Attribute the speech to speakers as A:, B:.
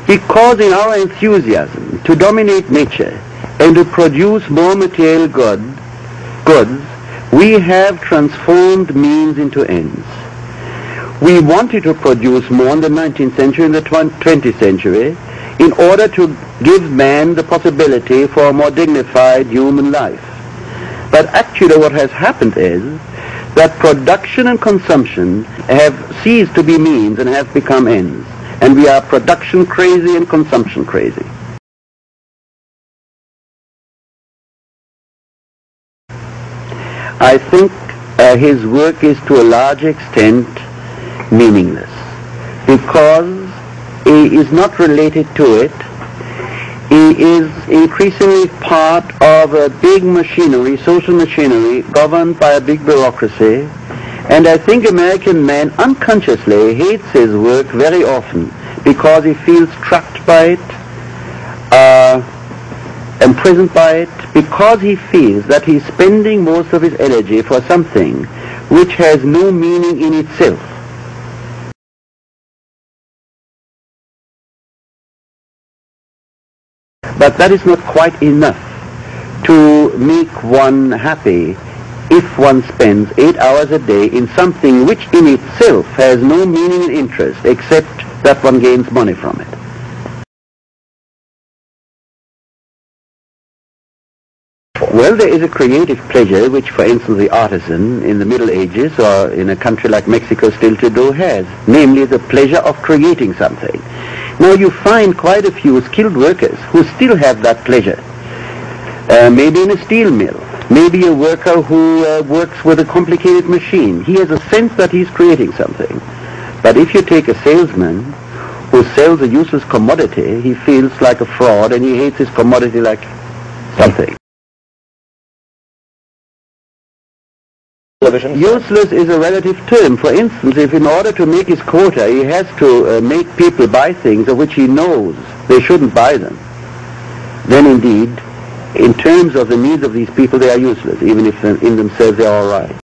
A: Because in our enthusiasm to dominate nature and to produce more material goods, we have transformed means into ends. We wanted to produce more in the 19th century and the 20th century in order to give man the possibility for a more dignified human life. But actually what has happened is that production and consumption have ceased to be means and have become ends. And we are production crazy and consumption crazy. I think his work is to a large extent meaningless because he is not related to it. He is increasingly part of a big machinery, social machinery, governed by a big bureaucracy. And I think American man unconsciously hates his work very often because he feels trapped by it, imprisoned by it, because he feels that he's spending most of his energy for something which has no meaning in itself. But that is not quite enough to make one happy if one spends 8 hours a day in something which in itself has no meaning and interest except that one gains money from it. Well, there is a creative pleasure which, for instance, the artisan in the Middle Ages or in a country like Mexico still today has, namely the pleasure of creating something. Now you find quite a few skilled workers who still have that pleasure. Maybe in a steel mill, maybe a worker who works with a complicated machine. He has a sense that he's creating something. But if you take a salesman who sells a useless commodity, he feels like a fraud and he hates his commodity like something. Useless is a relative term. For instance, if in order to make his quota he has to make people buy things of which he knows they shouldn't buy them, then indeed, in terms of the needs of these people, they are useless, even if in themselves they are all right.